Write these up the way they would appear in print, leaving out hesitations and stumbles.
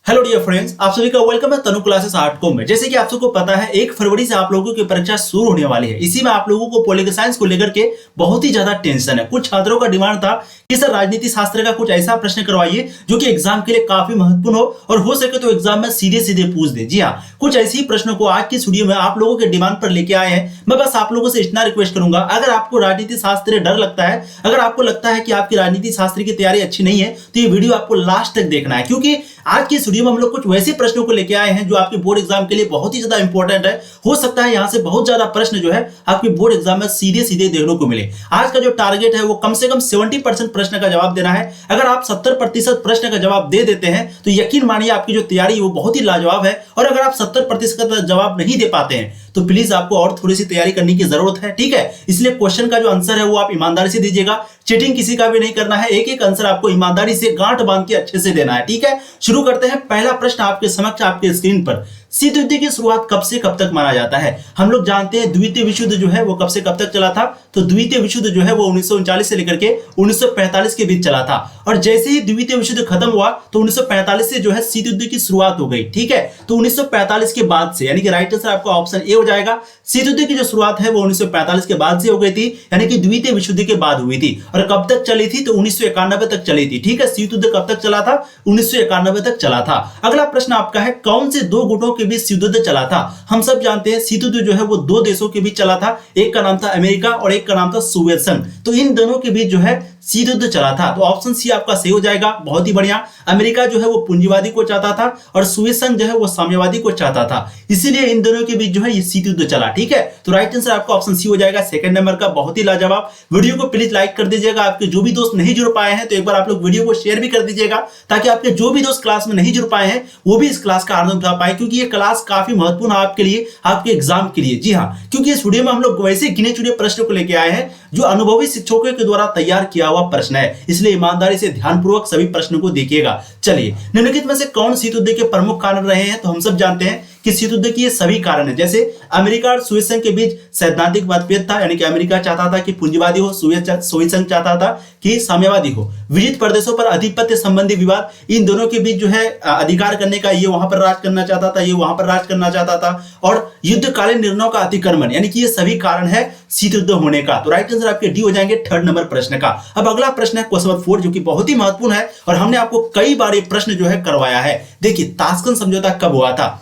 Hello dear friends, आप सभी का वेलकम है तनु क्लासेस आर्टकॉम में। जैसे कि आप सबको पता है 1 फरवरी से आप लोगों की परीक्षा शुरू होने वाली है। इसी में आप लोगों को पॉलिटिकल साइंस को लेकर के बहुत ही ज्यादा टेंशन है। कुछ छात्रों का डिमांड था कि सर राजनीति शास्त्र का कुछ ऐसा प्रश्न करवाइए जो कि एग्जाम के लिए काफी महत्वपूर्ण हो और हो सके तो एग्जाम में सीधे सीधे पूछ दे। जी हाँ, कुछ ऐसे ही प्रश्नों को आज की वीडियो में आप लोगों के डिमांड पर लेके आए हैं। मैं बस आप लोगों से इतना रिक्वेस्ट करूंगा, अगर आपको राजनीति शास्त्र डर लगता है, अगर आपको लगता है कि आपकी राजनीति शास्त्र की तैयारी अच्छी नहीं है, तो ये वीडियो आपको लास्ट तक देखना है, क्योंकि आज की इस वीडियो में हम लोग कुछ वैसे प्रश्नों को लेके आए हैं जो आपके बोर्ड एग्जाम के लिए बहुत ही ज्यादा इंपॉर्टेंट है। हो सकता है यहां से बहुत ज्यादा प्रश्न जो है आपके बोर्ड एग्जाम में सीधे सीधे देखने को मिले। आज का जो टारगेट है वो कम से कम 70% प्रश्न का जवाब देना है। अगर आप 70% प्रश्न का जवाब दे देते हैं तो यकीन मानिए आपकी जो तैयारी वो बहुत ही लाजवाब है। और अगर आप 70% का जवाब नहीं दे पाते हैं तो प्लीज आपको और थोड़ी सी तैयारी करने की जरूरत है, ठीक है। इसलिए क्वेश्चन का जो आंसर है वो आप ईमानदारी से दीजिएगा, चीटिंग किसी का भी नहीं करना है। एक एक आंसर आपको ईमानदारी से गांठ बांध के अच्छे से देना है, ठीक है। शुरू करते हैं। पहला प्रश्न आपके समक्ष आपके स्क्रीन पर, शीत युद्ध की शुरुआत कब से कब तक माना जाता है? हम लोग जानते हैं द्वितीय विश्व युद्ध जो है वो कब से कब तक चला था। तो द्वितीय विश्व युद्ध जो है वो 1939 से लेकर के 1945 के बीच चला था। और जैसे ही द्वितीय विश्व युद्ध खत्म हुआ तो 1945 से जो है शीत युद्ध की शुरुआत हो गई, ठीक है। तो 1945 के बाद से, यानी कि राइट आंसर आपका ऑप्शन ए हो जाएगा। शीत युद्ध की जो शुरुआत है वो 1945 के बाद से हो गई थी, यानी कि द्वितीय विश्व युद्ध के बाद हुई थी। और कब तक चली थी? तो 1991 तक चली थी, ठीक है। शीत युद्ध कब तक चला था? 1991 तक चला था। अगला प्रश्न आपका है, कौन से दो गुटों के बीच शीत युद्ध चला था? हम सब जानते हैं शीत युद्ध जो है वो दो देशों के बीच चला था, एक का नाम था अमेरिका और एक का नाम था सोवियत संघ। तो इन दोनों के बीच जो है शीत युद्ध चला था। तो ऑप्शन सी आपका सही हो जाएगा, बहुत ही बढ़िया। अमेरिका जो है वो पूंजीवादी को चाहता था और सोवियत संघ जो है वो साम्यवादी को चाहता था, इसीलिए इन दोनों के बीच जो है ये शीत युद्ध चला, ठीक है। तो राइट आंसर आपका ऑप्शन सी हो जाएगा, सेकंड नंबर का। बहुत ही लाजवाब। वीडियो को प्लीज लाइक कर दीजिएगा। आपके जो भी दोस्त नहीं जुड़ पाए हैं तो एक बार आप लोग वीडियो को शेयर भी कर दीजिएगा, ताकि आपके जो भी दोस्त क्लास में नहीं जुड़ पाए हैं वो भी इस क्लास का आनंद उठा पाए, क्योंकि ये क्लास काफी महत्वपूर्ण है आपके लिए, आपके एग्जाम के लिए। जी हाँ, क्योंकि इस वीडियो में हम लोग वैसे गिने चुने प्रश्न को लेकर आए हैं जो अनुभवी शिक्षकों के द्वारा तैयार किया हुआ प्रश्न है, इसलिए ईमानदारी से ध्यानपूर्वक सभी प्रश्नों को देखिएगा। चलिए, निम्नलिखित में से कौन शीत युद्ध के प्रमुख कारण रहे हैं? तो हम सब जानते हैं कि शीत युद्ध की ये सभी कारण है। जैसे अमेरिका और सोवियत संघ के बीच सैद्धांतिक मतभेद था, यानी कि अमेरिका चाहता था कि पूंजीवादी हो, सोवियत संघ चाहता था कि साम्यवादी हो। विजित प्रदेशों पर आधिपत्य संबंधी विवाद, इन दोनों के बीच जो है अधिकार करने का, ये वहां पर राज करना चाहता था, ये वहां पर राज करना चाहता था। और युद्धकालीन निर्णयों का अतिक्रमण, यानी कि ये सभी कारण है शीत युद्ध होने का। तो राइट आंसर आपके डी हो जाएंगे थर्ड नंबर प्रश्न का। अब अगला प्रश्न है क्वेश्चन नंबर 4, जो कि बहुत ही महत्वपूर्ण है और हमने आपको कई बार ये प्रश्न जो है करवाया है। देखिए, ताशकंद समझौता कब हुआ था?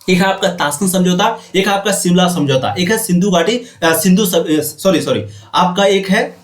एक है आपका ताशकंद समझौता, एक है आपका शिमला समझौता, एक है आपका एक है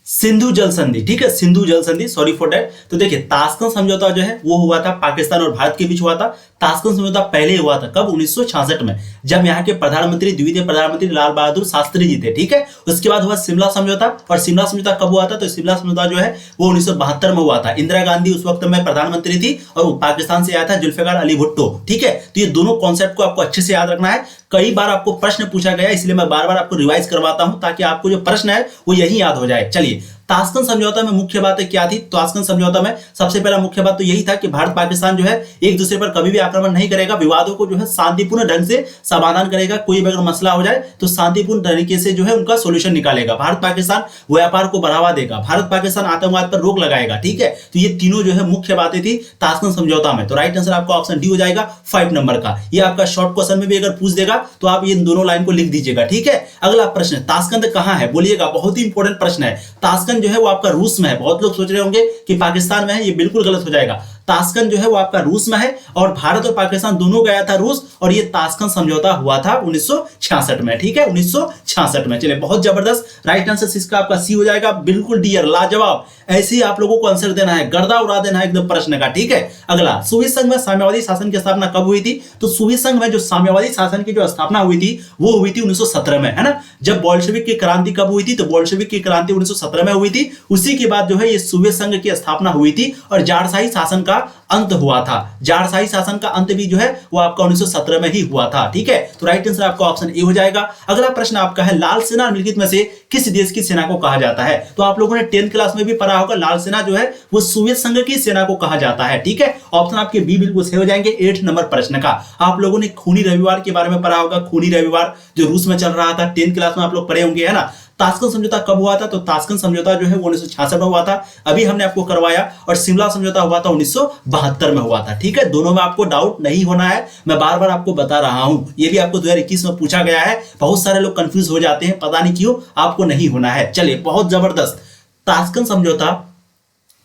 सिंधु जल संधि, ठीक है, सिंधु जल संधि, सॉरी फॉर दैट। तो देखिए, ताशकंद समझौता जो है वो हुआ था पाकिस्तान और भारत के बीच हुआ था। ताशकंद समझौता पहले हुआ था कब? 1966 में, जब यहाँ के प्रधानमंत्री, द्वितीय प्रधानमंत्री लाल बहादुर शास्त्री जी थे, ठीक है। उसके बाद हुआ शिमला समझौता। और शिमला समझौता कब हुआ था? तो शिमला समझौता जो है वो 1972 में हुआ था। इंदिरा गांधी उस वक्त में प्रधानमंत्री थी और पाकिस्तान से आया था जुल्फिकार अली भुट्टो, ठीक है। तो ये दोनों कॉन्सेप्ट को आपको अच्छे से याद रखना है। कई बार आपको प्रश्न पूछा गया, इसलिए मैं बार बार आपको रिवाइज करवाता हूं, ताकि आपको जो प्रश्न है वो यही याद हो जाए। चलिए, ताशकंद समझौता में मुख्य बातें क्या थी? ताशकंद समझौता में सबसे पहला मुख्य बात तो यही था कि भारत पाकिस्तान जो है एक दूसरे पर कभी भी आक्रमण नहीं करेगा, विवादों को जो है शांतिपूर्ण ढंग से समाधान करेगा। कोई भी अगर मसला हो जाए तो शांतिपूर्ण तरीके से जो है उनका सोल्यूशन निकालेगा। भारत पाकिस्तान व्यापार को बढ़ावा देगा, भारत पाकिस्तान आतंकवाद पर रोक लगाएगा, ठीक है। तो ये तीनों जो है मुख्य बातें थी ताशकंद समझौता में। तो राइट आंसर आपका ऑप्शन डी हो जाएगा 5 नंबर का। ये आपका शॉर्ट क्वेश्चन में भी अगर पूछ देगा तो आप ये दोनों लाइन को लिख दीजिएगा, ठीक है। अगला प्रश्न, ताशकंद कहां है? बोलिएगा, बहुत ही इंपॉर्टेंट प्रश्न है। ताशकंद जो है वो आपका रूस में है। बहुत लोग सोच रहे होंगे कि पाकिस्तान में है, ये बिल्कुल गलत हो जाएगा। ताशकंद जो है वो आपका रूस में है और भारत और पाकिस्तान दोनों गया था रूस, और ये ताशकंद समझौता हुआ था 1966 में, ठीक है, 1966 में। चलिए, बहुत जबरदस्त। राइट आंसर इसका आपका सी हो जाएगा, बिल्कुल डियर, लाजवाब। ऐसे ही आप लोगों को आंसर देना है, गर्दा उड़ा देना है एकदम प्रश्न का, ठीक है। अगला, सोवियत संघ में साम्यवादी शासन की स्थापना कब हुई थी? तो सोवियत संघ में जो साम्यवादी शासन की जो स्थापना हुई थी वो हुई थी 1917 में, है ना। जब बोल्शेविक की क्रांति कब हुई थी? तो बोल्शेविक की क्रांति 1917 में हुई थी। उसी के बाद जो है ये सोवियत संघ की स्थापना हुई थी और जारशाही शासन का अंत हुआ था। जारशाही शासन का अंत भी जो है वो आपका 1917 में ही हुआ था, ठीक है। तो राइट आंसर आपका ऑप्शन ए हो जाएगा। अगला प्रश्न आपका है, लाल सेना निम्नलिखित में से किस देश की सेना को कहा जाता है? तो आप लोगों ने 10th क्लास में भी पढ़ा होगा, लाल सेना जो है वो सोवियत संघ की सेना को कहा जाता है, ठीक है। ऑप्शन आपके बी बिल्कुल सही हो जाएंगे 8 नंबर प्रश्न का। आप लोगों ने खूनी रविवार के बारे में पढ़ा होगा, खूनी रविवार जो रूस में चल रहा था, 10th क्लास में आप लोग पढ़े होंगे, है ना। ताशकंद समझौता कब हुआ था? तो ताशकंद समझौता जो है वो 1966 में हुआ था, अभी हमने आपको करवाया। और शिमला समझौता हुआ था 1972 में हुआ था। ठीक है, दोनों में आपको डाउट नहीं होना है, मैं बार बार आपको बता रहा हूं। ये भी आपको 2021 में पूछा गया है, बहुत सारे लोग कंफ्यूज हो जाते हैं, पता नहीं क्यों, आपको नहीं होना है। चलिए, बहुत जबरदस्त। ताशकंद समझौता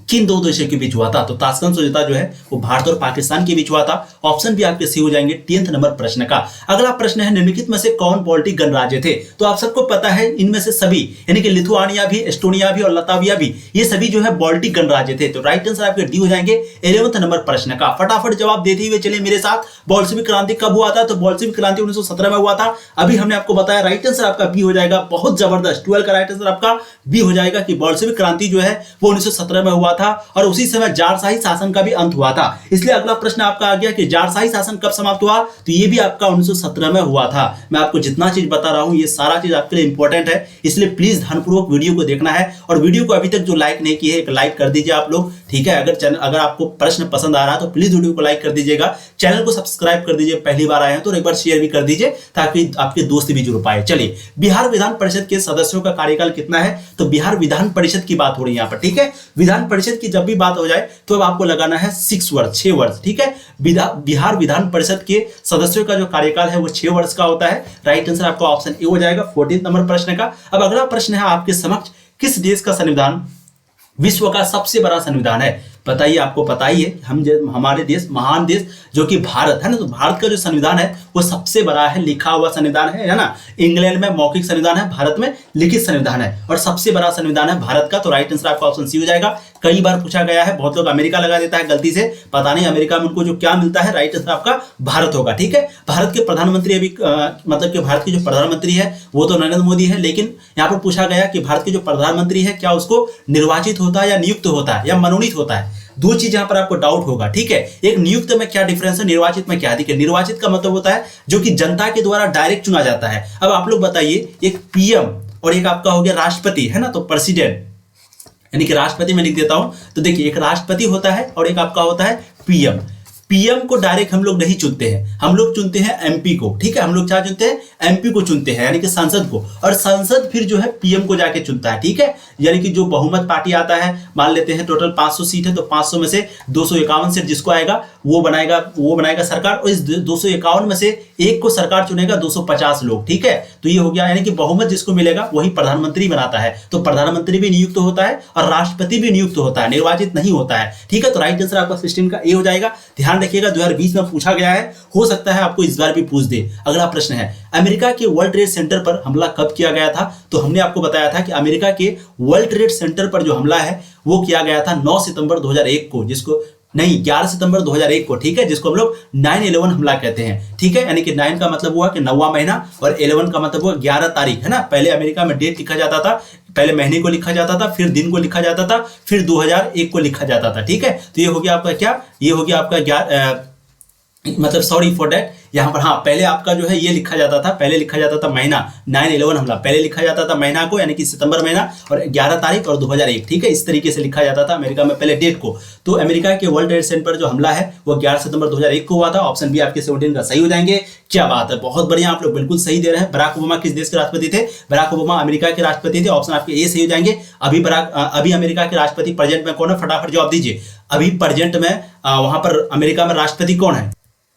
किन दो देशों के बीच हुआ था? तो ताशकंद समझौता जो है वो भारत और पाकिस्तान के बीच हुआ था। ऑप्शन भी आपके सही हो जाएंगे 10th नंबर प्रश्न का। अगला प्रश्न है, निम्नलिखित में से कौन बाल्टिक गणराज्य थे? तो आप सबको पता है इनमें से सभी, यानी कि लिथुआनिया भी, एस्टोनिया भी और लताविया भी, ये सभी जो है बाल्टिक गणराज्य थे। तो राइट आंसर आपके डी हो जाएंगे 11th नंबर प्रश्न का। फटाफट जवाब देते हुए चलिए मेरे साथ। बोल्शेविक क्रांति कब हुआ था? तो बोल्शेविक क्रांति 1917 में हुआ था, अभी हमने आपको बताया। राइट आंसर आपका बी हो जाएगा। बहुत जबरदस्त, 12 का राइट आंसर आपका बी हो जाएगा कि बोल्शेविक क्रांति जो है वो 1917 में हुआ था और उसी समय जारशाही शासन का भी अंत हुआ था। इसलिए अगला प्रश्न आपका आ गया कि जारशाही शासन कब समाप्त हुआ? तो ये भी आपका 1917 में हुआ था। मैं आपको जितना चीज बता रहा हूं ये सारा चीज आपके लिए इंपॉर्टेंट है, इसलिए प्लीज ध्यानपूर्वक वीडियो को देखना है। और वीडियो को अभी तक जो लाइक नहीं किए, एक लाइक कर दीजिए आप लोग। ठीक है, अगर आपको प्रश्न पसंद आ रहा है तो प्लीज वीडियो को लाइक कर दीजिएगा, चैनल को सब्सक्राइब कर दीजिए, पहली बार आए हैं तो एक बार शेयर भी कर दीजिए ताकि आपके दोस्त भी जुड़ पाए। चलिए, बिहार विधान परिषद के सदस्यों का कार्यकाल कितना है? तो बिहार विधान परिषद की बात हो रही है यहाँ पर। ठीक है, विधान परिषद की जब भी बात हो जाए तो अब आपको लगाना है 6 वर्ष, 6 वर्ष। ठीक है, बिहार विधान परिषद के सदस्यों का जो कार्यकाल है वो 6 वर्ष का होता है। राइट आंसर आपका ऑप्शन ए हो जाएगा 14th नंबर प्रश्न का। अब अगला प्रश्न है आपके समक्ष, किस देश का संविधान विश्व का सबसे बड़ा संविधान है? बताइए, आपको पता ही है, हमारे देश, महान देश जो कि भारत है ना, तो भारत का जो संविधान है वो सबसे बड़ा है, लिखा हुआ संविधान है ना। इंग्लैंड में मौखिक संविधान है, भारत में लिखित संविधान है और सबसे बड़ा संविधान है भारत का। तो राइट आंसर आपका ऑप्शन सी हो जाएगा। कई बार पूछा गया है, बहुत लोग अमेरिका लगा देता है गलती से, पता नहीं अमेरिका में उनको जो क्या मिलता है। राइट आंसर आपका भारत होगा। ठीक है, भारत के प्रधानमंत्री अभी मतलब कि भारत के जो प्रधानमंत्री है वो तो नरेंद्र मोदी है, लेकिन यहाँ पर पूछा गया कि भारत के जो प्रधानमंत्री है क्या उसको निर्वाचित होता है या नियुक्त होता है या मनोनीत होता है? दो चीज यहां पर आपको डाउट होगा। ठीक है, एक नियुक्त में क्या डिफरेंस है, निर्वाचित में क्या है? देखिए, निर्वाचित का मतलब होता है जो कि जनता के द्वारा डायरेक्ट चुना जाता है। अब आप लोग बताइए, एक पीएम और एक आपका हो गया राष्ट्रपति है ना, तो प्रेसिडेंट यानी कि राष्ट्रपति में लिख देता हूं। तो देखिए, एक राष्ट्रपति होता है और एक आपका होता है पीएम। पीएम को डायरेक्ट हम लोग नहीं चुनते हैं, हम लोग चुनते हैं एमपी को। ठीक है, हम लोग क्या चुनते हैं? एमपी को चुनते हैं, यानी कि संसद को, और संसद फिर जो है पीएम को जाके चुनता है। ठीक है, यानी कि जो बहुमत पार्टी आता है, मान लेते हैं टोटल 500 सीट है तो 500 में से 251 सीट जिसको आएगा वो बनाएगा सरकार, और इस 251 में से एक को सरकार चुनेगा 250 लोग। ठीक है, तो ये हो गया, यानी कि बहुमत जिसको मिलेगा वही प्रधानमंत्री बनाता है। तो प्रधानमंत्री भी नियुक्त होता है और राष्ट्रपति भी नियुक्त होता है, निर्वाचित नहीं होता है। ठीक है, तो राइट आंसर आपका 16 का ए हो जाएगा। ध्यान रखिएगा, 2020 में पूछा गया है, हो सकता है आपको इस बार भी पूछ दे। अगला प्रश्न है, अमेरिका के वर्ल्ड ट्रेड सेंटर पर हमला कब किया गया था? तो हमने आपको बताया था कि अमेरिका के वर्ल्ड ट्रेड सेंटर पर जो हमला है वो किया गया था 9 सितंबर 2001 को, जिसको नहीं 11 सितंबर 2001 को। ठीक है, जिसको हम लोग 9/11 हमला कहते हैं। ठीक है, यानी कि 9 का मतलब हुआ कि 9वां महीना और 11 का मतलब हुआ 11 तारीख है ना। पहले अमेरिका में डेट लिखा जाता था, पहले महीने को लिखा जाता था, फिर दिन को लिखा जाता था, फिर 2001 को लिखा जाता था। ठीक है, तो ये हो गया आपका क्या, ये हो गया आपका मतलब सॉरी फॉर दैट, यहाँ पर हाँ पहले आपका जो है ये लिखा जाता था, पहले लिखा जाता था महीना, 9/11 हमला पहले लिखा जाता था महीना को, यानी कि सितंबर महीना, और 11 तारीख और 2001। ठीक है, इस तरीके से लिखा जाता था अमेरिका में पहले डेट को। तो अमेरिका के वर्ल्ड ट्रेड सेंटर पर जो हमला है वो 11 सितंबर 2001 को हुआ था। ऑप्शन बी आपके 17 का सही हो जाएंगे। क्या बात है, बहुत बढ़िया, आप लोग बिल्कुल सही दे रहे हैं। बराक ओबामा किस देश के राष्ट्रपति थे? बराक ओबामा अमेरिका के राष्ट्रपति थे। ऑप्शन आपके ए सही हो जाएंगे। अभी अमेरिका के राष्ट्रपति प्रेजेंट में कौन है? फटाफट जवाब दीजिए। अभी प्रेजेंट में वहां पर अमेरिका में राष्ट्रपति कौन है?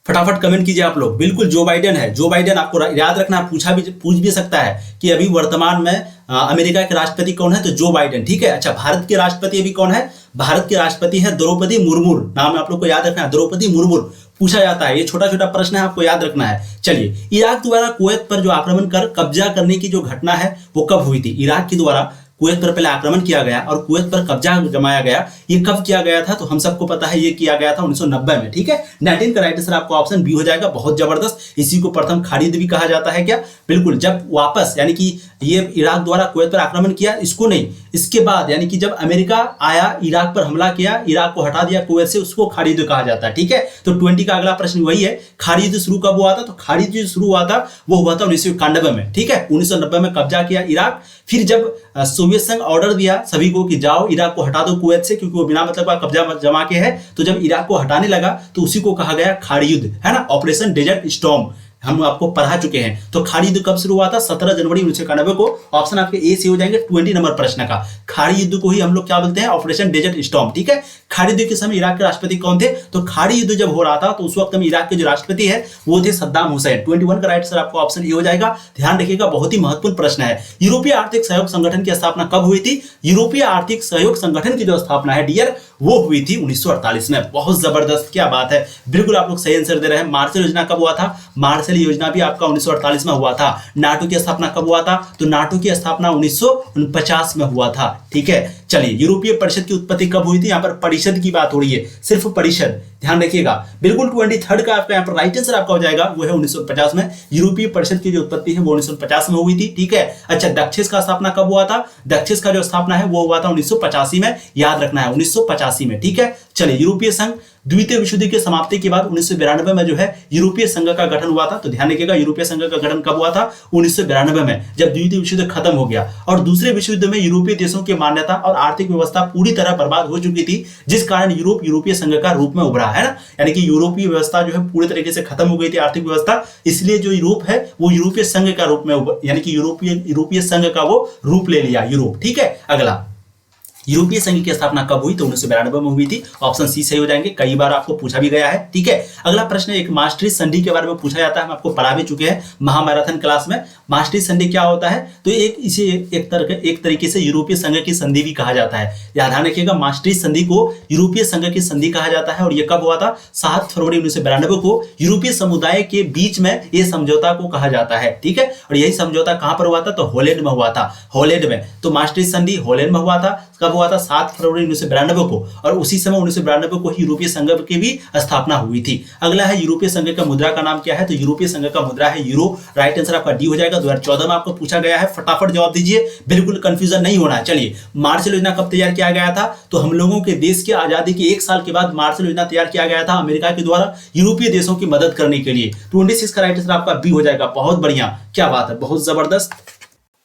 फटाफट कमेंट कीजिए आप लोग। बिल्कुल जो बाइडेन है। जो बाइडेन, आपको याद रखना, पूछ भी सकता है कि अभी वर्तमान में अमेरिका के राष्ट्रपति कौन है? तो जो बाइडेन। ठीक है, अच्छा भारत के राष्ट्रपति अभी कौन है? भारत के राष्ट्रपति है द्रौपदी मुर्मू। नाम आप लोग को याद रखना है, द्रौपदी मुर्मू पूछा जाता है। ये छोटा छोटा प्रश्न है, आपको याद रखना है। चलिए, इराक द्वारा कुवैत पर जो आक्रमण कर कब्जा करने की जो घटना है वो कब हुई थी? इराक के द्वारा कुवैत पर पहले आक्रमण किया गया और कुवैत पर कब्जा जमाया गया, ये कब किया गया था? तो हम सबको पता है ये किया गया था 1990 में। ठीक है, 19 का राइट आंसर आपको ऑप्शन बी हो जाएगा। बहुत जबरदस्त, इसी को प्रथम खालिद भी कहा जाता है क्या? बिल्कुल, जब वापस यानी कि ये इराक द्वारा कुवैत पर आक्रमण किया, इसको नहीं, इसके बाद यानी कि जब अमेरिका आया, इराक पर हमला किया, इराक को हटा दिया कुवैत से, उसको खालिद कहा जाता है। ठीक है, तो 20 का अगला प्रश्न वही है, खालिद शुरू कब हुआ था? तो खालिद जो शुरू हुआ था वो हुआ था 1991 में। ठीक है, 1990 में कब्जा किया इराक। फिर जब सोवियत संघ ऑर्डर दिया सभी को कि जाओ इराक को हटा दो कुवैत से, क्योंकि वो बिना मतलब का कब्जा जमा के है, तो जब इराक को हटाने लगा तो उसी को कहा गया खाड़ी युद्ध, है ना, ऑपरेशन डेजर्ट स्टॉर्म, हम आपको पढ़ा चुके हैं। तो खाड़ी युद्ध कब शुरू हुआ था? 17 जनवरी 1991 को। ऑप्शन आपके ए से हो जाएंगे 20 नंबर प्रश्न का। खाड़ी युद्ध को ही हम लोग क्या बोलते हैं? Operation Desert Storm. ठीक है, खाड़ी युद्ध के समय इराक के राष्ट्रपति कौन थे? तो खाड़ी युद्ध जब हो रहा था तो उस वक्त में इराक के जो राष्ट्रपति है वो थे सद्दाम हुसैन। 21 का राइट आंसर आपको ऑप्शन ए हो जाएगा। ध्यान रखिएगा, बहुत ही महत्वपूर्ण प्रश्न है। यूरोपीय आर्थिक सहयोग संगठन की स्थापना कब हुई थी? यूरोपीय आर्थिक सहयोग संगठन की जो स्थापना है डियर, वो हुई थी 1948 में। बहुत जबरदस्त, क्या बात है, बिल्कुल आप लोग सही आंसर दे रहे हैं। मार्शल योजना कब हुआ था? मार्शल योजना भी आपका 1948 में हुआ था। नाटो की स्थापना कब हुआ था? तो नाटो की स्थापना 1949 में हुआ था। ठीक है, चलिए, यूरोपीय परिषद की उत्पत्ति कब हुई थी? यहाँ पर परिषद की बात हो रही है, सिर्फ परिषद, ध्यान रखिएगा। बिल्कुल 23 का आपका यहाँ पर राइट आंसर आपका हो जाएगा, वो है 1950 में। यूरोपीय परिषद की जो उत्पत्ति है वो 1950 में हुई थी। ठीक है, अच्छा, दक्षिण का स्थापना कब हुआ था? दक्षिण का जो स्थापना है वो हुआ था 1985 में, याद रखना है 1985 में। ठीक है, चलिए, यूरोपीय संघ द्वितीय विश्व युद्ध की समाप्ति के बाद 1992 में जो है यूरोपीय संघ का गठन हुआ था। तो ध्यान रखिएगा, यूरोपीय संघ का गठन कब हुआ था? 1992 में, जब द्वितीय विश्व युद्ध खत्म हो गया और दूसरे विश्व युद्ध में यूरोपीय देशों की मान्यता और आर्थिक व्यवस्था पूरी तरह बर्बाद हो चुकी थी, जिस कारण यूरोप यूरोपीय संघ का रूप में उभरा है ना। यानी कि यूरोपीय व्यवस्था जो है पूरी तरीके से खत्म हो गई थी, आर्थिक व्यवस्था, इसलिए जो यूरोप है वो यूरोपीय संघ का रूप में, यानी कि यूरोपीय संघ का वो रूप ले लिया यूरोप। ठीक है, अगला, यूरोपीय संघ की स्थापना कब हुई? तो 1992 में हुई थी। ऑप्शन सी सही हो जाएंगे, कई बार आपको पूछा भी गया है। ठीक है, अगला प्रश्न एक मास्ट्रिच संधि के बारे में पूछा जाता है, हम आपको पढ़ा भी चुके हैं महामैराथन क्लास में। मास्ट्रिच संधि क्या होता है? तो इसे एक तरीके से यूरोपीय संघ की संधि भी कहा जाता है। ध्यान रखिएगा, मास्ट्रिच संधि को यूरोपीय संघ की संधि कहा जाता है। और यह कब हुआ था? 7 फरवरी 1992 को यूरोपीय समुदाय के बीच में यह समझौता को कहा जाता है। ठीक है, और यही समझौता कहां पर हुआ था? तो हॉलैंड में हुआ था, हॉलैंड में। तो मास्ट्रिच संधि हॉलैंड में हुआ था। कब हुआ था? 7 फरवरी 1992 को। और उसी समय 1992 को ही यूरोपीय संघ की भी स्थापना हुई थी। अगला है यूरोपीय संघ का मुद्रा का नाम क्या है? तो यूरोपीय संघ का मुद्रा है यूरो। राइट आंसर आपका डी हो जाएगा। 2014 में आपको पूछा गया है, फटाफट जवाब दीजिए, बिल्कुल कंफ्यूजन नहीं होना। चलिए, मार्शल योजना कब तैयार किया गया था? तो हम लोगों के देश की आजादी के 1 साल के बाद मार्शल योजना तैयार किया गया था अमेरिका के द्वारा यूरोपीय देशों की मदद करने के लिए। 26 का राइट आंसर आपका बी हो जाएगा। बहुत बढ़िया, क्या बात है, बहुत जबरदस्त।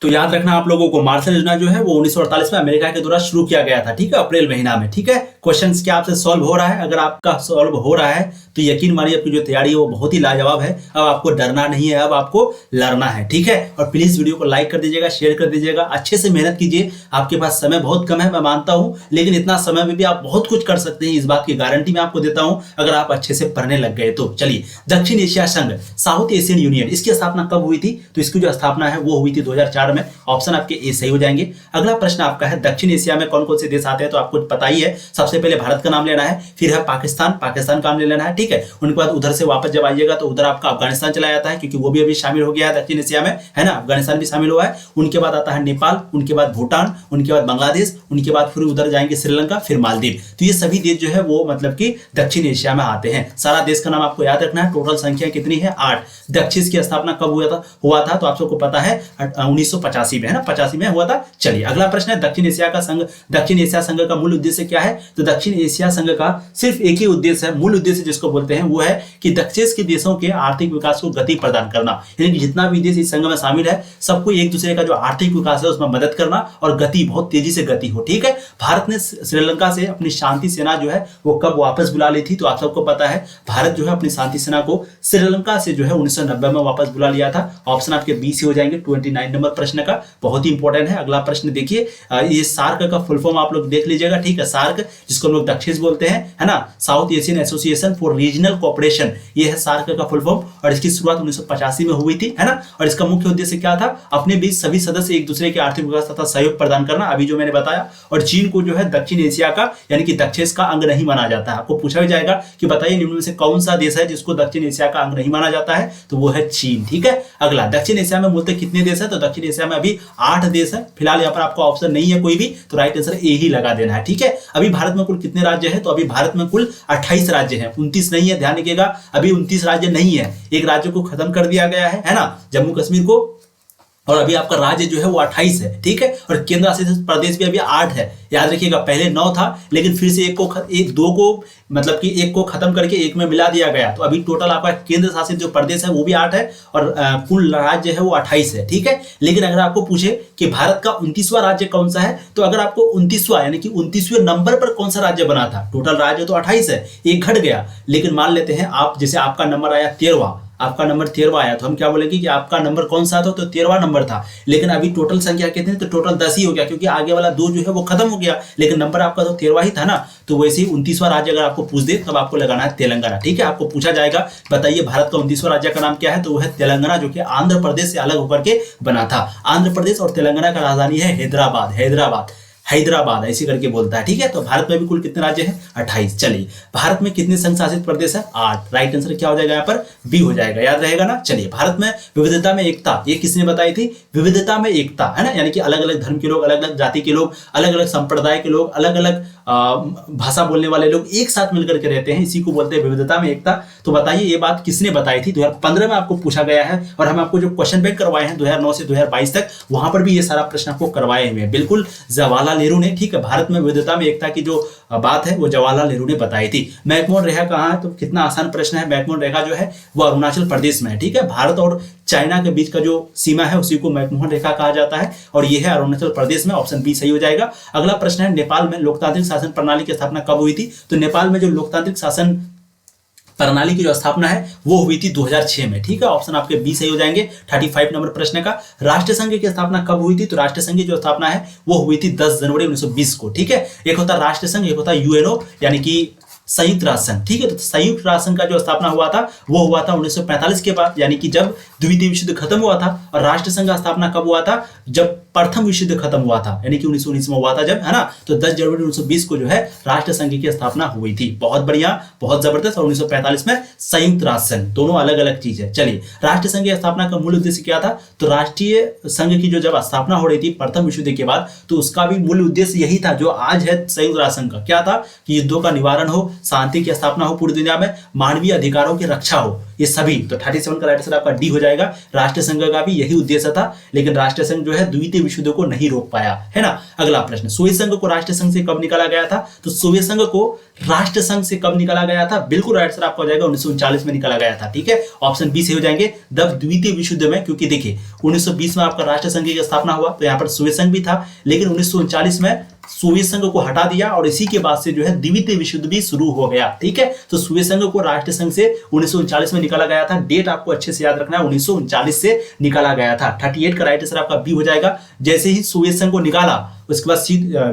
तो याद रखना आप लोगों को, मार्शल योजना जो है वो 1948 में अमेरिका के द्वारा शुरू किया गया था। ठीक है, अप्रैल महीना में। ठीक है, क्वेश्चंस क्या आपसे सॉल्व हो रहा है? अगर आपका सॉल्व हो रहा है तो यकीन मानिए आपकी जो तैयारी है वो बहुत ही लाजवाब है। अब आपको डरना नहीं है, अब आपको लड़ना है। ठीक है, और प्लीज वीडियो को लाइक कर दीजिएगा, शेयर कर दीजिएगा, अच्छे से मेहनत कीजिए। आपके पास समय बहुत कम है, मैं मानता हूं, लेकिन इतना समय में भी आप बहुत कुछ कर सकते हैं, इस बात की गारंटी मैं आपको देता हूं, अगर आप अच्छे से पढ़ने लग गए तो। चलिए, दक्षिण एशिया संघ, साउथ एशियन यूनियन, इसकी स्थापना कब हुई थी? तो इसकी जो स्थापना है वो हुई थी 2004 में। ऑप्शन आपके ए सही हो जाएंगे। अगला प्रश्न आपका है, दक्षिण एशिया में कौन कौन से देश आते हैं? तो आपको पता ही है, सबसे पहले भारत का नाम लेना है, फिर है पाकिस्तान का नाम ले लेना है। ठीक है, उनके बाद उधर से वापस जब आइएगा तो उधर आपका अफगानिस्तान चला जाता है, क्योंकि वो भी अभी शामिल हो गया है दक्षिण एशिया में, है ना, अफगानिस्तान भी शामिल हुआ है। उनके बाद आता है नेपाल, उनके बाद भूटान, उनके बाद बांग्लादेश, उनके बाद फिर उधर जाएंगे श्रीलंका, फिर मालदीव। तो ये सभी देश जो है वो मतलब कि दक्षिण एशिया में आते हैं। सारा देश का नाम आपको याद रखना है। टोटल संख्या कितनी है? 8। दक्षिण की स्थापना कब हुआ था? तो आप सबको पता है 1985 में, है ना, 85 में हुआ था। चलिए, अगला प्रश्न है, दक्षिण एशिया संघ का मूल उद्देश्य क्या है? तो दक्षिण एशिया संघ का सिर्फ एक ही उद्देश्य है, मूल उद्देश्य जिसको बोलते हैं वो है कि दक्षिण के देशों के आर्थिक विकास को गति प्रदान करना। यानी कि जितना भी देश इस संघ में शामिल है सबको एक दूसरे का जो आर्थिक विकास है उसमें मदद करना और गति, बहुत तेजी से गति हो। ठीक है, भारत ने श्रीलंका से अपनी शांति सेना जो है वो कब वापस बुला ली थी? तो आप सबको पता है, भारत जो है अपनी शांति सेना को श्रीलंका से जो है 1990 में वापस बुला लिया था। ऑप्शन आपके बी से हो जाएंगे 29 नंबर प्रश्न का, बहुत ही इंपॉर्टेंट है। अगला प्रश्न देखिए, ये सार्क का फुल फॉर्म आप लोग देख लीजिएगा। ठीक है, सार्क जिसको हम लोग दक्षिण बोलते हैं, है ना, south Asian association for regional cooperation, ये है सार्क का फुल फॉर्म। और इसकी शुरुआत 1985 में हुई थी, है ना। और इसका मुख्य उद्देश्य क्या था? अपने बीच सभी सदस्य एक दूसरे के आर्थिक विकास तथा सहयोग प्रदान करना, अभी जो मैंने बताया। और चीन को जो है दक्षिण एशिया का यानी कि दक्षिण का अंग नहीं माना जाता है। आपको पूछा भी जाएगा कि बताइए निम्न में से कौन सा देश है जिसको दक्षिण एशिया का अंग नहीं माना जाता है? तो वो है चीन। ठीक है, अगला, दक्षिण एशिया में मूलतः कितने देश है? तो दक्षिण एशिया में अभी 8 देश है। फिलहाल यहाँ पर आपका ऑप्शन नहीं है कोई भी, तो राइट आंसर ए ही लगा देना है। ठीक है, अभी भारत में कुल कितने राज्य हैं? तो अभी भारत में कुल 28 राज्य हैं, 29 नहीं है, ध्यान रखिएगा। अभी 29 राज्य नहीं है, एक राज्य को खत्म कर दिया गया है ना, जम्मू कश्मीर को। और अभी आपका राज्य जो है वो 28 है। ठीक है, और केंद्र शासित प्रदेश भी अभी 8 है। याद रखिएगा, पहले 9 था, लेकिन फिर से दो को मतलब कि एक को खत्म करके एक में मिला दिया गया। तो अभी टोटल आपका केंद्र शासित जो प्रदेश है वो भी 8 है और कुल राज्य है वो 28 है। ठीक है, लेकिन अगर आपको पूछे कि भारत का 29वां राज्य कौन सा है, तो अगर आपको 29वां यानी कि 29वें नंबर पर कौन सा राज्य बना था, टोटल राज्य तो 28 है, एक घट गया, लेकिन मान लेते हैं आप, जैसे आपका नंबर आया 13वां, आपका नंबर 13वां आया, तो हम क्या बोलेंगे कि आपका नंबर कौन सा था, तो 13वां नंबर था। लेकिन अभी टोटल संख्या कितनी, तो टोटल 10 ही हो गया, क्योंकि आगे वाला 2 जो है वो खत्म हो गया, लेकिन नंबर आपका तो 13वां ही था ना। तो वैसे ही 29वां राज्य अगर आपको पूछ दे तब आपको लगाना है तेलंगाना। ठीक है, आपको पूछा जाएगा बताइए भारत का 29वां राज्य का नाम क्या है, तो वह है तेलंगाना, जो कि आंध्र प्रदेश से अलग होकर के बना था। आंध्र प्रदेश और तेलंगाना का राजधानी है हैदराबाद, हैदराबाद ऐसे करके बोलता है। ठीक है, तो भारत में भी कुल कितने राज्य हैं, 28। चलिए, भारत में कितने संघ शासित प्रदेश है, 8। राइट आंसर क्या हो जाएगा यहाँ पर, बी हो जाएगा, याद रहेगा ना। चलिए, भारत में विविधता में एकता, ये किसने बताई थी, विविधता में एकता, है ना, यानी कि अलग अलग धर्म के लोग, अलग अलग जाति के लोग, अलग अलग संप्रदाय के लोग, अलग अलग भाषा बोलने वाले लोग एक साथ मिलकर के रहते हैं, इसी को बोलते हैं विविधता में एकता। तो बताइए ये बात किसने बताई थी, 2015 में आपको पूछा गया है, और हम आपको जो क्वेश्चन बैंक करवाए हैं 2009 से 2022 तक, वहां पर भी ये सारा प्रश्न आपको करवाए हुए हैं, बिल्कुल जवाहरलाल नेहरू ने। ठीक है, भारत में विविधता में एकता की जो बात है वो जवाहरलाल नेहरू ने बताई थी। मैकमोहन रेखा कहाँ है, तो कितना आसान प्रश्न है, मैकमोहन रेखा जो है वो अरुणाचल प्रदेश में है। ठीक है, भारत और चाइना के बीच का जो सीमा है उसी को मैकमोहन रेखा कहा जाता है, और यह है अरुणाचल प्रदेश में। ऑप्शन बी सही हो जाएगा। अगला प्रश्न है, नेपाल में लोकतांत्रिक शासन प्रणाली की स्थापना कब हुई थी, तो नेपाल में जो लोकतांत्रिक शासन प्रणाली की जो स्थापना है वो हुई थी 2006 में। ठीक है, ऑप्शन आपके बी सही हो जाएंगे। 35 नंबर प्रश्न का, राष्ट्र संघ की स्थापना कब हुई थी, तो राष्ट्र संघ की जो स्थापना है वो हुई थी 10 जनवरी 1920 को। ठीक है, एक होता है राष्ट्र संघ, एक होता है यूएनओ, यानी कि संयुक्त राष्ट्र संघ। ठीक है, तो संयुक्त राष्ट्र संघ का जो स्थापना हुआ था वो हुआ था 1945 के बाद, यानी कि जब द्वितीय विश्व युद्ध खत्म हुआ था। और राष्ट्र संघ का स्थापना कब हुआ था, जब प्रथम विश्व युद्ध खत्म हुआ था, यानी कि 1919 में हुआ था जब, है ना। तो 10 जनवरी 1920 को जो है राष्ट्र संघ की स्थापना हुई थी। बहुत बढ़िया, बहुत जबरदस्त। और 1945 में संयुक्त राष्ट्र संघ, दोनों अलग अलग चीज है। चलिए, राष्ट्र संघ की स्थापना का मूल उद्देश्य क्या था, तो राष्ट्रीय संघ की जो जब स्थापना हो रही थी प्रथम विश्व युद्ध के बाद, तो उसका भी मूल उद्देश्य यही था जो आज है संयुक्त राष्ट्र संघ का। क्या था कि युद्धों का निवारण हो, शांति की स्थापना हो पूरी दुनिया में, मानवीय अधिकारों की रक्षा हो, ये सभी। तो 37 का राइट आंसर आपका डी हो जाएगा। राष्ट्र संघ का भी यही उद्देश्य था, लेकिन राष्ट्र संघ जो है द्वितीय विश्व युद्ध को नहीं रोक पाया, है ना। अगला प्रश्न, सोवियत संघ को राष्ट्र संघ से कब निकाला गया था, तो सोवियत संघ को राष्ट्र संघ से कब निकाला गया था, बिल्कुल राइट आंसर आपका हो जाएगा 1939 में निकाला गया था। ठीक है, ऑप्शन बी से हो जाएंगे, जब द्वितीय विश्व युद्ध में, क्योंकि देखिए 1920 में आपका राष्ट्र संघ की स्थापना हुआ, तो यहाँ पर सोवियत संघ भी था, लेकिन 1939 में सोवियत संघ को हटा दिया, और इसी के बाद से जो है द्वितीय विश्व युद्ध भी शुरू हो गया। ठीक है, तो सोवियत संघ को राष्ट्र संघ से 1939 में निकाला गया था। डेट आपको अच्छे से याद रखना है, 1939 से निकाला गया था। 38 का राइट आंसर आपका बी हो जाएगा। जैसे ही सोवियत संघ को निकाला, उसके बाद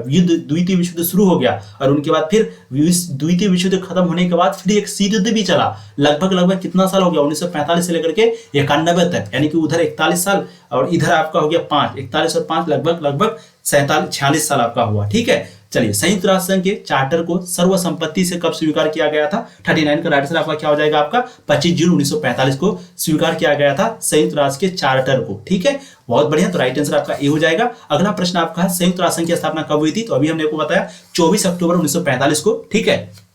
युद्ध द्वितीय विश्व युद्ध शुरू हो गया, और उनके बाद फिर द्वितीय विश्व युद्ध खत्म होने के बाद फिर एक शीत युद्ध भी चला। लगभग कितना साल हो गया, 1945 से लेकर के 91 तक, यानी कि उधर 41 साल और इधर आपका हो गया 5, 41 और 5 लगभग 46 साल आपका हुआ। ठीक है, चलिए, संयुक्त राष्ट्र संघ के चार्टर को सर्वसम्मति से कब स्वीकार किया गया था, 39 का राइट आंसर आपका क्या हो जाएगा, आपका 25 जून 1945 को स्वीकार किया गया था संयुक्त राष्ट्र के चार्टर को। ठीक है, बहुत बढ़िया, तो राइट आंसर आपका ए हो जाएगा। अगला प्रश्न आपका है, संयुक्त राष्ट्र संघ की स्थापना कब हुई थी, तो अभी हमने आपको बताया 24 अक्टूबर 1945 को। ठीक है,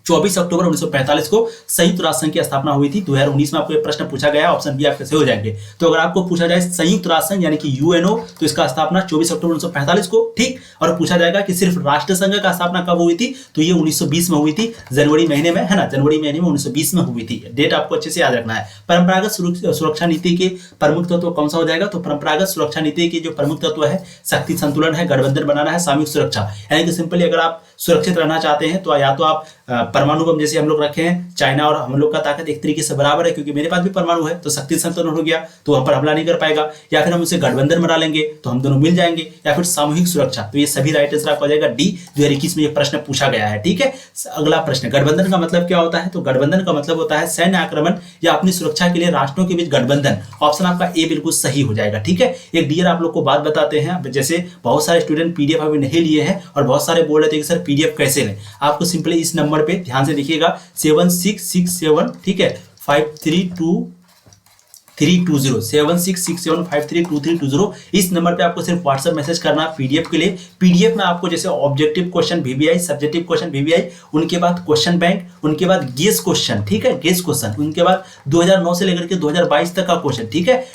24 अक्टूबर 1945 को संयुक्त राष्ट्र संघ की स्थापना हुई थी। 2019 में आपको ये प्रश्न पूछा गया, ऑप्शन बी आपके सही हो जाएंगे। तो अगर आपको पूछा जाए संयुक्त राष्ट्र संघ यानी कि यूएनओ, तो इसका स्थापना 24 अक्टूबर 1945 को। ठीक, और पूछा जाएगा कि सिर्फ राष्ट्र संघ का स्थापना कब हुई थी, तो ये 1920 में हुई थी, जनवरी महीने में, है ना, जनवरी महीने में 1920 में हुई थी। डेट आपको अच्छे से याद रखना है। परंपरागत सुरक्षा नीति के प्रमुख तत्व कौन सा हो जाएगा, तो परंपरागत सुरक्षा नीति के जो प्रमुख तत्व है, शक्ति संतुलन है, गठबंधन बनाना है, सामूहिक सुरक्षा। यानी कि सिंपली अगर आप सुरक्षित रहना चाहते हैं तो या तो आप परमाणु बम जैसे हम लोग रखे हैं, चाइना और हम लोग का ताकत एक तरीके से बराबर है, क्योंकि मेरे पास भी परमाणु है, तो शक्ति संतुलन हो गया, तो हम पर हमला नहीं कर पाएगा। या फिर हम उसे गठबंधन बना लेंगे तो हम दोनों मिल जाएंगे, या फिर सामूहिक सुरक्षा। तो ये सभी राइट आंसर आपका हो जाएगा डी। 2021 में ये प्रश्न पूछा गया है। ठीक है, अगला प्रश्न, गठबंधन का मतलब क्या होता है, तो गठबंधन का मतलब होता है सैन्य आक्रमण या अपनी सुरक्षा के लिए राष्ट्रों के बीच गठबंधन। ऑप्शन आपका ए बिल्कुल सही हो जाएगा। ठीक है, एक डियर आप लोग को बात बताते हैं, जैसे बहुत सारे स्टूडेंट पीडीएफ अभी नहीं लिए हैं और बहुत सारे बोल रहे थे कि सर पीडीएफ कैसे लें। आपको सिंपली इस नंबर पे ध्यान से देखिएगा, 7667, ठीक है, 532320 7667532320। इस नंबर पे आपको सिर्फ व्हाट्सएप मैसेज करना पीडीएफ के लिए। पीडीएफ में आपको जैसे objective question VVI, subjective question VVI, उनके बाद क्वेश्चन बैंक, उनके बाद गेस क्वेश्चन, ठीक है, गेस क्वेश्चन, उनके बाद 2009 से लेकर के 2022 तक का क्वेश्चन, ठीक है,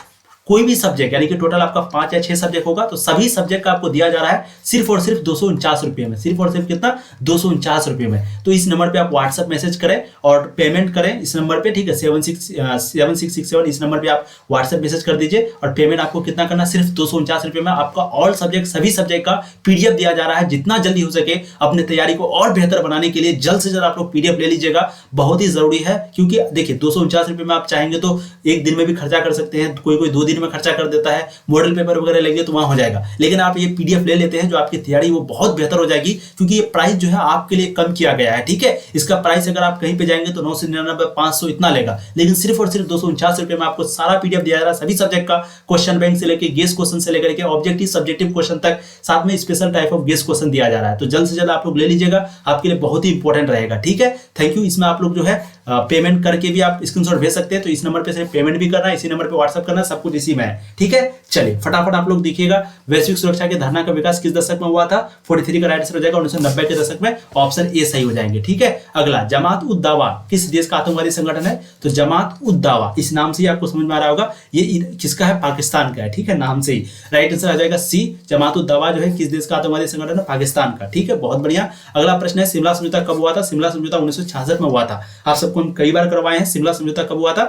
कोई भी सब्जेक्ट, यानी कि टोटल आपका 5 या 6 सब्जेक्ट होगा, तो सभी सब्जेक्ट का आपको दिया जा रहा है सिर्फ और सिर्फ 249 रुपये में, सिर्फ और सिर्फ कितना, 249 रुपये में। तो इस नंबर पे आप व्हाट्सएप मैसेज करें और पेमेंट करें इस नंबर पे, ठीक है, 7667 इस नंबर पे आप व्हाट्सएप मैसेज कर दीजिए और पेमेंट आपको कितना करना, सिर्फ 249 रुपये में आपका ऑल सब्जेक्ट, सभी सब्जेक्ट का पीडीएफ दिया जा रहा है। जितना जल्दी हो सके अपने तैयारी को और बेहतर बनाने के लिए जल्द से जल्द आप लोग पीडीएफ ले लीजिएगा, बहुत ही जरूरी है। क्योंकि देखिए 249 रुपये में आप चाहेंगे तो एक दिन में भी खर्चा कर सकते हैं, कोई 2 दिन में खर्चा कर देता है, मॉडल पेपर वगैरह लेंगे तो वहां हो जाएगा, लेकिन आप ये पीडीएफ ले लेते हैं जो आपकी तैयारी वो बहुत बेहतर हो जाएगी, क्योंकि ये प्राइस जो है आपके लिए कम किया गया है, ठीक है। इसका प्राइस अगर आप कहीं पे जाएंगे तो 999, 500 इतना लेगा, लेकिन सिर्फ और सिर्फ 249 रुपये में आपको सारा पीडीएफ दिया जा रहा है, सभी सब्जेक्ट का, क्वेश्चन बैंक से लेकर गेस क्वेश्चन से लेकर के ऑब्जेक्टिव सब्जेक्टिव क्वेश्चन तक, साथ में special type of guess question दिया जा रहा है। तो जल्द से जल्द आप लोग ले लीजिएगा, आपके लिए बहुत ही इंपॉर्टेंट रहेगा, ठीक है। Thank you. इसमें आप लोग जो है पेमेंट करके भी आप स्क्रीनशॉट भेज सकते हैं, तो इस नंबर पे सिर्फ पेमेंट भी करना है, इसी नंबर पे व्हाट्सएप करना, सब कुछ इसी में है, ठीक है। चलिए फटाफट आप लोग देखिएगा, वैश्विक सुरक्षा के धारणा का विकास किस दशक में हुआ था, 43 का राइट आंसर हो जाएगा 1990 के दशक में, ऑप्शन ए सही हो जाएंगे, ठीक है। अगला, जमात उद दावा किस देश का आतंकवादी संगठन है, तो जमात उद दावा इस नाम से ही आपको समझ में आ रहा होगा, ये किसका है, पाकिस्तान का है, ठीक है, नाम से ही राइट आंसर आ जाएगा सी। जमात उद दावा जो है किस देश का आतंकवादी संगठन है, पाकिस्तान का, ठीक है, बहुत बढ़िया। अगला प्रश्न है, शिमला समझौता कब हुआ था, शिमला समझौता 1966 में हुआ था। आप सबको हम कई बार करवाए हैं, शिमला समझौता कब हुआ था,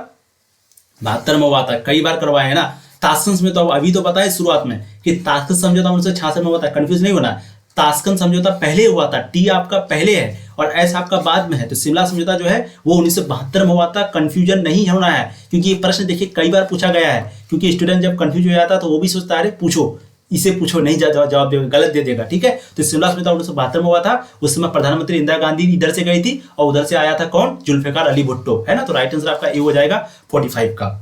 72 में हुआ था, कई बार करवाए हैं ना। ताशकंद में तो अभी तो पता है शुरुआत में कि ताशकंद समझौता 1966 में हुआ था, कंफ्यूज नहीं होना, ताशकंद समझौता पहले हुआ था, टी आपका पहले है और एस आपका बाद में है, तो शिमला समझौता जो है वो 1972 में हुआ था। कंफ्यूजन नहीं होना है, क्योंकि ये प्रश्न देखिए कई बार पूछा गया है, क्योंकि स्टूडेंट जब कंफ्यूज हो जाता है तो वो भी सोचता है पूछो, इसे पूछो, नहीं जवाब देगा, गलत दे देगा, ठीक है। तो शिमला समझौता 1972 में हुआ था, उस समय प्रधानमंत्री इंदिरा गांधी इधर से गई थी और उधर से आया था कौन, जुल्फिकार अली भुट्टो, है ना। तो राइट आंसर आपका ए हो जाएगा 45 का।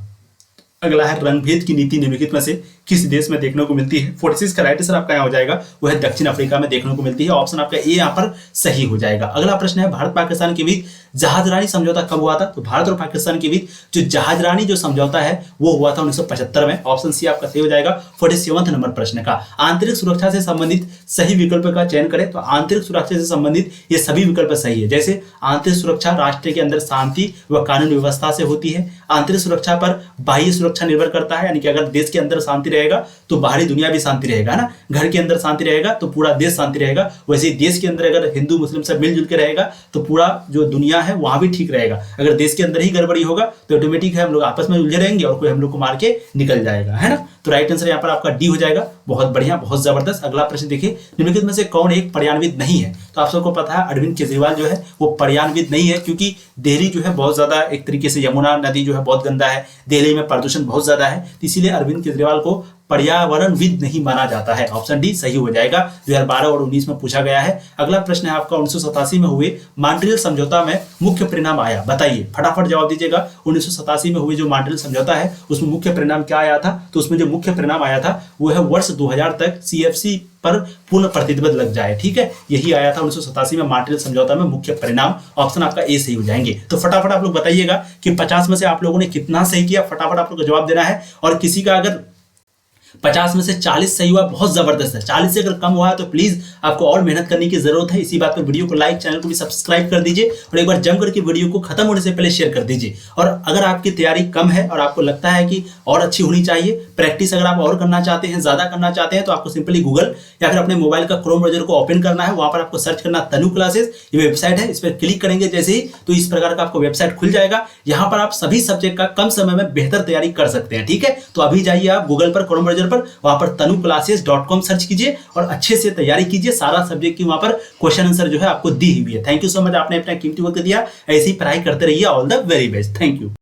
अगला है, रंगभेद की नीति निम्नलिखित में से किस देश में देखने को मिलती है, 46 का राइट आंसर आपका यहाँ हो जाएगा, वो है दक्षिण अफ्रीका में देखने को मिलती है, ऑप्शन आपका ए यहाँ पर सही हो जाएगा। अगला प्रश्न है, भारत पाकिस्तान के बीच जहाजरानी समझौता कब हुआ था, तो भारत और पाकिस्तान के बीच जो जहाजरानी जो समझौता है वो हुआ था 1975 में, ऑप्शन सी आपका सही हो जाएगा। 47वां नंबर प्रश्न का, आंतरिक सुरक्षा से संबंधित सही विकल्प का चयन करें, तो आंतरिक सुरक्षा से संबंधित ये सभी विकल्प सही है। जैसे आंतरिक सुरक्षा राष्ट्र के अंदर शांति व कानून व्यवस्था से होती है, आंतरिक सुरक्षा पर बाह्य सुरक्षा निर्भर करता है, यानी कि अगर देश के अंदर शांति रहेगा तो बाहरी दुनिया भी शांति रहेगा ना, घर के अंदर शांति रहेगा तो पूरा देश शांति रहेगा, वैसे ही देश के अंदर अगर हिंदू मुस्लिम सब मिलजुल के रहेगा तो पूरा जो दुनिया है वहां भी ठीक रहेगा। अगर देश के अंदर ही गड़बड़ी होगा तो ऑटोमेटिक है हम लोग आपस में उलझे रहेंगे और कोई हम लोग को मार के निकल जाएगा, है ना। तो राइट आंसर यहाँ पर आपका डी हो जाएगा, बहुत बढ़िया, बहुत जबरदस्त। अगला प्रश्न देखिए, निम्नलिखित में से कौन एक पर्यान्वित नहीं है, तो आप सबको पता है अरविंद केजरीवाल जो है वो पर्यान्वित नहीं है, क्योंकि दिल्ली जो है बहुत ज्यादा एक तरीके से यमुना नदी जो है बहुत गंदा है, दिल्ली में प्रदूषण बहुत ज्यादा है, तो इसीलिए अरविंद केजरीवाल को पर्यावरणविद नहीं माना जाता है, ऑप्शन डी सही हो जाएगा। 2012 और 19 में पूछा गया है। अगला प्रश्न है आपका, 1987 में हुए मॉन्ट्रियल समझौता में मुख्य परिणाम आया, बताइए, फटाफट जवाब दीजिएगा। 1987 में हुए जो मॉन्ट्रियल समझौता है उसमें मुख्य परिणाम क्या आया था, तो उसमें जो मुख्य परिणाम आया था वो है वर्ष 2000 तक सीएफसी पर पूर्ण प्रतिबद्ध लग जाए, ठीक है, यही आया था 1987 में मॉन्ट्रियल समझौता में मुख्य परिणाम, ऑप्शन आपका ए सही हो जाएंगे। तो फटाफट आप लोग बताइएगा कि 50 में से आप लोगों ने कितना सही किया, फटाफट आप लोग को जवाब देना है, और किसी का अगर 50 में से 40 सही हुआ बहुत जबरदस्त है, 40 से अगर कम हुआ है तो प्लीज आपको और मेहनत करने की जरूरत है। इसी बात पर वीडियो को लाइक, चैनल को भी सब्सक्राइब कर दीजिए और एक बार जम करके वीडियो को खत्म होने से पहले शेयर कर दीजिए। और अगर आपकी तैयारी कम है और आपको लगता है कि और अच्छी होनी चाहिए, प्रैक्टिस अगर आप और करना चाहते हैं, ज्यादा करना चाहते हैं, तो आपको सिंपली गूगल या फिर अपने मोबाइल का क्रोम ब्राउज़र को ओपन करना है, वहां पर आपको सर्च करना तनु क्लासेस, ये वेबसाइट है, इस पर क्लिक करेंगे जैसे ही तो इस प्रकार का आपको वेबसाइट खुल जाएगा। यहाँ पर आप सभी सब्जेक्ट का कम समय में बेहतर तैयारी कर सकते हैं, ठीक है। तो अभी जाइए आप गूगल पर, क्रोम ब्राउज़र पर, वहां पर tanuclasses.com सर्च कीजिए और अच्छे से तैयारी कीजिए। सारा सब्जेक्ट की वहां पर क्वेश्चन आंसर जो है आपको दी हुई है। थैंक यू सो मच, आपने अपना कीमती वक्त दिया, ऐसी पढ़ाई करते रहिए। All the very best, thank you.